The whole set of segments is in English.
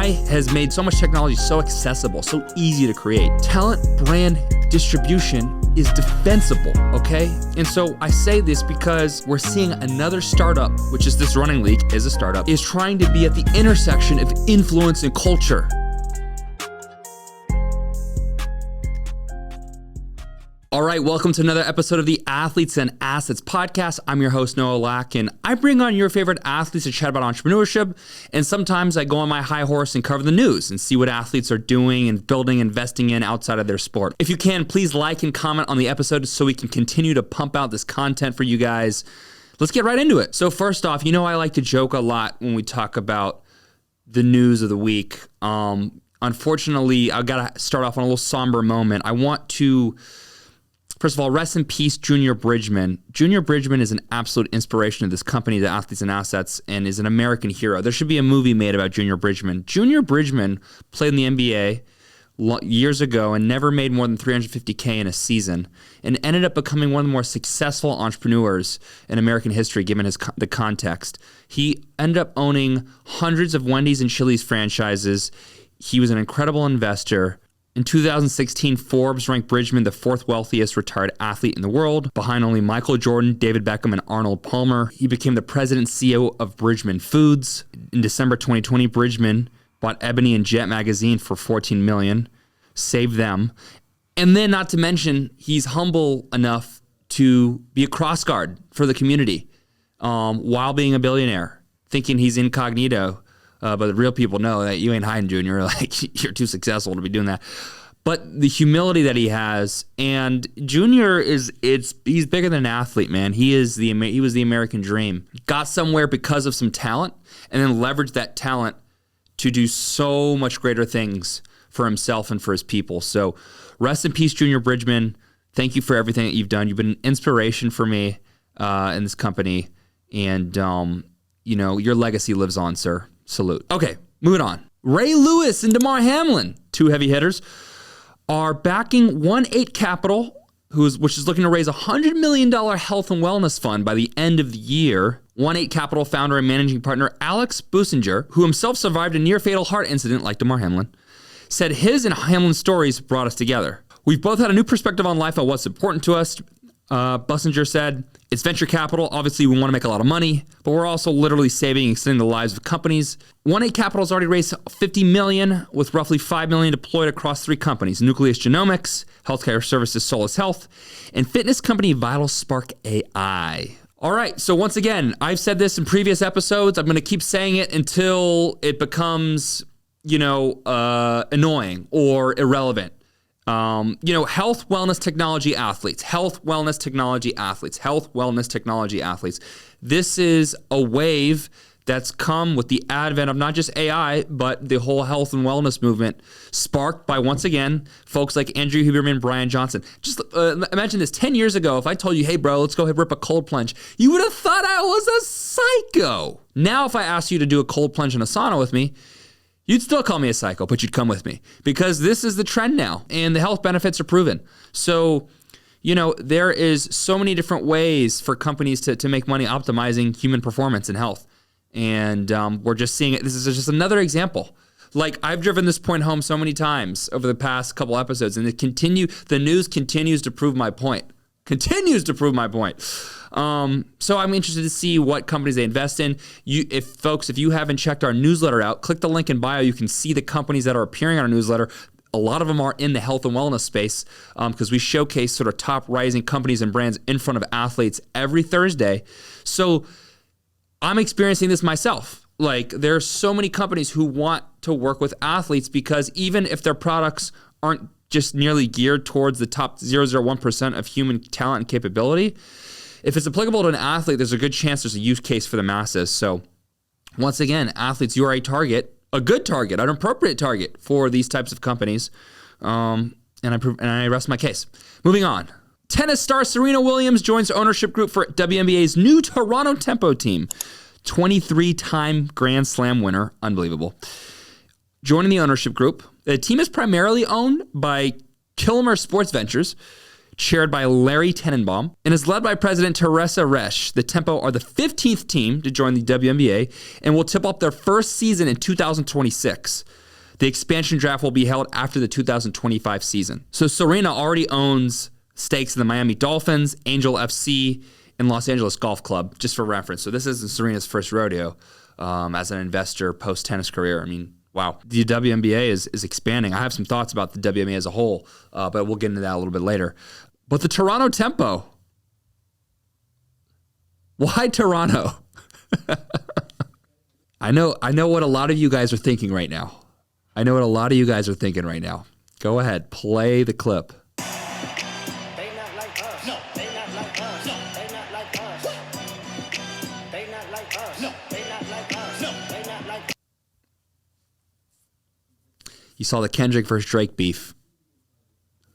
AI has made so much technology so accessible, so easy to create. Talent brand distribution is defensible, okay? And so I say this because we're seeing another startup, which is this Running League is a startup, is trying to be at the intersection of influence and culture. All right, welcome to another episode of the Athletes and Assets podcast. I'm your host, Noah Lack, and I bring on your favorite athletes to chat about entrepreneurship. And sometimes I go on my high horse and cover the news and see what athletes are doing and building, investing in outside of their sport. If you can, please like and comment on the episode so we can continue to pump out this content for you guys. Let's get right into it. So first off, you know I like to joke a lot when we talk about the news of the week. Unfortunately, I've got to start off on a little somber moment. I want to... First of all, rest in peace, Junior Bridgeman. Junior Bridgeman is an absolute inspiration of this company, the Athletes and Assets, and is an American hero. There should be a movie made about Junior Bridgeman. Junior Bridgeman played in the NBA years ago and never made more than $350K in a season and ended up becoming one of the more successful entrepreneurs in American history, given the context. He ended up owning hundreds of Wendy's and Chili's franchises. He was an incredible investor. In 2016, Forbes ranked Bridgeman the fourth wealthiest retired athlete in the world, behind only Michael Jordan, David Beckham, and Arnold Palmer. He became the president and CEO of Bridgeman Foods. In December 2020, Bridgeman bought Ebony and Jet magazine for $14 million, saved them. And then, not to mention, he's humble enough to be a cross guard for the community while being a billionaire, thinking he's incognito. But the real people know that you ain't hiding, Junior. Like, you're too successful to be doing that. But the humility that he has, and Junior he's bigger than an athlete, man. He was the American dream. Got somewhere because of some talent, and then leveraged that talent to do so much greater things for himself and for his people. So, rest in peace, Junior Bridgeman. Thank you for everything that you've done. You've been an inspiration for me in this company, and your legacy lives on, sir. Salute. Okay, moving on. Ray Lewis and Damar Hamlin, two heavy hitters, are backing 1-8 Capital, which is looking to raise a $100 million health and wellness fund by the end of the year. 1-8 Capital founder and managing partner Alex Businger, who himself survived a near-fatal heart incident like Damar Hamlin, said his and Hamlin's stories brought us together. We've both had a new perspective on life and what's important to us. Businger said, it's venture capital. Obviously, we want to make a lot of money, but we're also literally saving and extending the lives of companies. 1-8 Capital has already raised $50 million, with roughly $5 million deployed across three companies: Nucleus Genomics, healthcare services Solus Health, and fitness company Vital Spark AI. All right, so once again, I've said this in previous episodes. I'm going to keep saying it until it becomes, annoying or irrelevant. Health, wellness, technology, athletes. Health, wellness, technology, athletes. Health, wellness, technology, athletes. This is a wave that's come with the advent of not just AI, but the whole health and wellness movement, sparked by, once again, folks like Andrew Huberman, Brian Johnson. Just imagine this. 10 years ago, if I told you, hey, bro, let's go ahead and rip a cold plunge, you would have thought I was a psycho. Now, if I asked you to do a cold plunge in a sauna with me, you'd still call me a psycho, but you'd come with me, because this is the trend now, and the health benefits are proven. So, there is so many different ways for companies to make money optimizing human performance and health. And we're just seeing it. This is just another example. Like, I've driven this point home so many times over the past couple episodes, and the news continues to prove my point. So I'm interested to see what companies they invest in. If you haven't checked our newsletter out, click the link in bio. You can see the companies that are appearing on our newsletter. A lot of them are in the health and wellness space, because we showcase sort of top rising companies and brands in front of athletes every Thursday. So I'm experiencing this myself. Like, there are so many companies who want to work with athletes, because even if their products aren't just nearly geared towards the top 0.001% of human talent and capability, if it's applicable to an athlete, there's a good chance there's a use case for the masses. So once again, athletes, you are a target, a good target, an appropriate target for these types of companies. And I rest my case. Moving on. Tennis star Serena Willams joins ownership group for WNBA's new Toronto Tempo team. 23-time Grand Slam winner. Unbelievable. Joining the ownership group. The team is primarily owned by Kilmer Sports Ventures, chaired by Larry Tenenbaum, and is led by President Teresa Resch. The Tempo are the 15th team to join the WNBA and will tip off their first season in 2026. The expansion draft will be held after the 2025 season. So Serena already owns stakes in the Miami Dolphins, Angel FC, and Los Angeles Golf Club, just for reference. So this isn't Serena's first rodeo as an investor post-tennis career. I mean, wow. The WNBA is expanding. I have some thoughts about the WNBA as a whole, but we'll get into that a little bit later. But the Toronto Tempo. Why Toronto? I know what a lot of you guys are thinking right now. Go ahead, play the clip. They not like us. No, they not like us. No, they not like us. They not like us. No, they not like us. No, they not like. You saw the Kendrick versus Drake beef.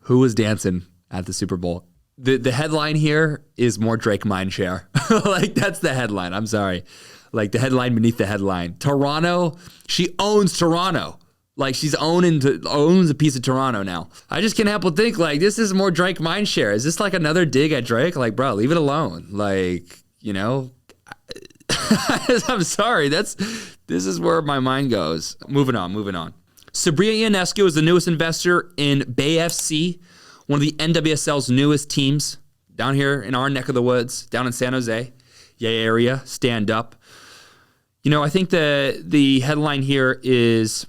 Who was dancing at the Super Bowl? The headline here is more Drake mindshare. Like, that's the headline. I'm sorry. Like, the headline beneath the headline. Toronto, she owns Toronto. Like, she's owns a piece of Toronto now. I just can't help but think, like, this is more Drake mindshare. Is this like another dig at Drake? Like, bro, leave it alone. Like, you know, I'm sorry. This is where my mind goes. Moving on. Sabrina Ionescu is the newest investor in Bay FC, one of the NWSL's newest teams down here in our neck of the woods, down in San Jose. Yay area, stand up. You know, I think the headline here is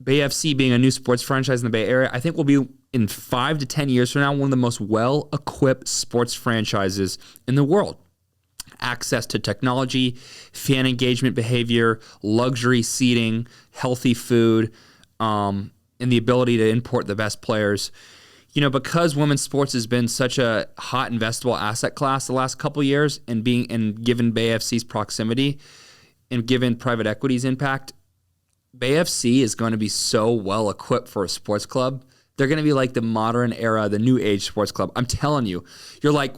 Bay FC being a new sports franchise in the Bay Area. I think will be, in 5 to 10 years from now, one of the most well-equipped sports franchises in the world. Access to technology, fan engagement behavior, luxury seating, healthy food, and the ability to import the best players. You know, because women's sports has been such a hot investable asset class the last couple of years, and given Bay FC's proximity and given private equity's impact, Bay FC is going to be so well equipped for a sports club. They're going to be like the modern era, the new age sports club. I'm telling you, you're like,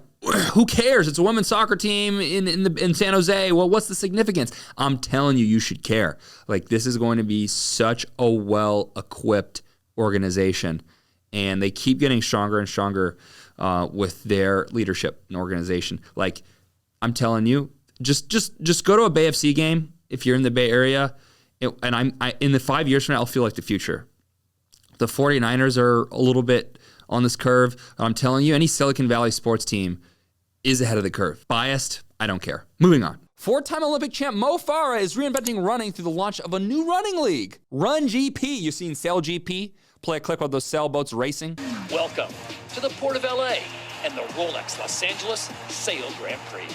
who cares? It's a women's soccer team in San Jose. Well, what's the significance? I'm telling you, you should care. Like, this is going to be such a well equipped organization, and they keep getting stronger and stronger with their leadership and organization. Like, I'm telling you, just go to a Bay FC game if you're in the Bay Area. In the 5 years from now, I'll feel like the future. The 49ers are a little bit on this curve. I'm telling you, any Silicon Valley sports team is ahead of the curve. Biased, I don't care. Moving on. Four-time Olympic champ Mo Farah is reinventing running through the launch of a new running league, Run GP. You've seen Sail GP? Play a clip of those sailboats racing. Welcome to the Port of LA and the Rolex Los Angeles Sail Grand Prix.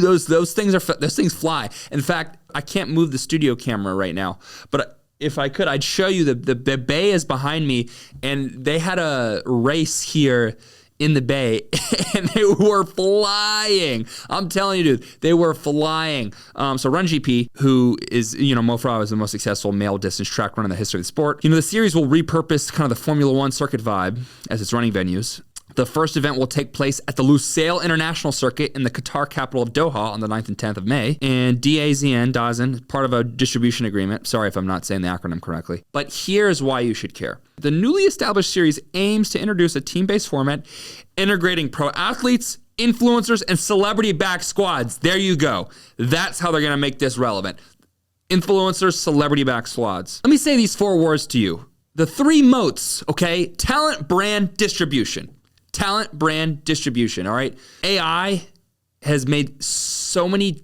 Those things fly. In fact, I can't move the studio camera right now, but if I could, I'd show you the bay is behind me, and they had a race here in the bay, and they were flying. I'm telling you, dude, they were flying. So Run GP, who is, Mo Farah is the most successful male distance track runner in the history of the sport. The series will repurpose kind of the Formula One circuit vibe as its running venues. The first event will take place at the Lusail International Circuit in the Qatar capital of Doha on the 9th and 10th of May. And DAZN, part of a distribution agreement. Sorry if I'm not saying the acronym correctly. But here's why you should care. The newly established series aims to introduce a team-based format integrating pro athletes, influencers, and celebrity-backed squads. There you go. That's how they're going to make this relevant. Influencers, celebrity-backed squads. Let me say these 4 words to you. The 3 moats, okay? Talent, brand, distribution. Talent, brand, distribution, all right? AI has made so much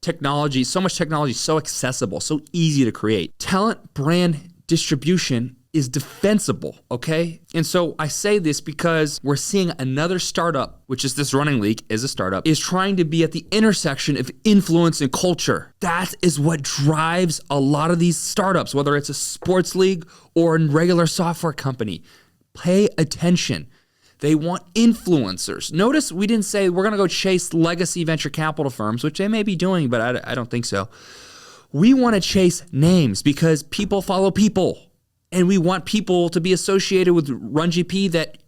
technology so accessible, so easy to create. Talent, brand, distribution is defensible, okay? And so I say this because we're seeing another startup, which is this running league, is a startup, is trying to be at the intersection of influence and culture. That is what drives a lot of these startups, whether it's a sports league or a regular software company. Pay attention. They want influencers. Notice we didn't say we're going to go chase legacy venture capital firms, which they may be doing, but I don't think so. We want to chase names because people follow people. And we want people to be associated with Run GP that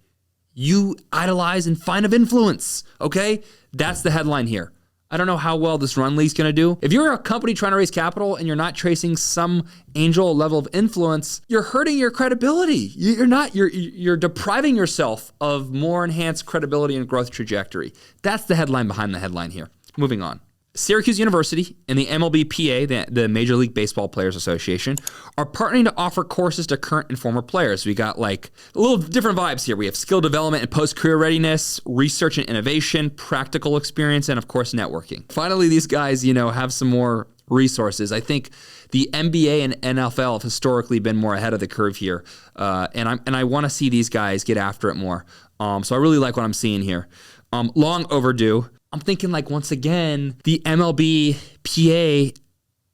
you idolize and find of influence, okay? That's the headline here. I don't know how well this run league's going to do. If you're a company trying to raise capital and you're not tracing some angel level of influence, you're hurting your credibility. You're depriving yourself of more enhanced credibility and growth trajectory. That's the headline behind the headline here. Moving on. Syracuse University and the MLB PA, the Major League Baseball Players Association, are partnering to offer courses to current and former players. We got like a little different vibes here. We have skill development and post-career readiness, research and innovation, practical experience, and of course, networking. Finally, these guys, have some more resources. I think the NBA and NFL have historically been more ahead of the curve here, and I want to see these guys get after it more. So I really like what I'm seeing here. Long overdue. I'm thinking like once again, the MLB PA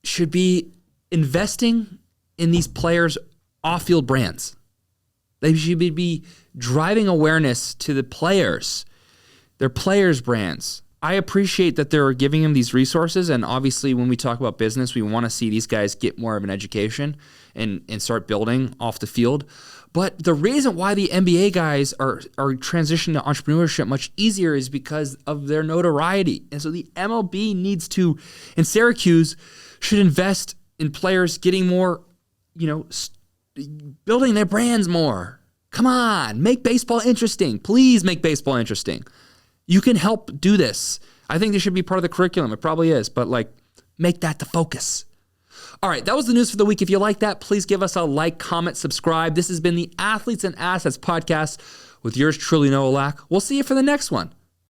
should be investing in these players' off-field brands. They should be driving awareness to the players, their players' brands. I appreciate that they're giving them these resources, and obviously when we talk about business, we want to see these guys get more of an education and start building off the field. But the reason why the NBA guys are transitioning to entrepreneurship much easier is because of their notoriety. And so the MLB needs to, and Syracuse should invest in players getting more, building their brands more. Come on, make baseball interesting. Please make baseball interesting. You can help do this. I think this should be part of the curriculum. It probably is, but make that the focus. All right, that was the news for the week. If you like that, please give us a like, comment, subscribe. This has been the Athletes and Assets podcast with yours truly, Noah Lack. We'll see you for the next one.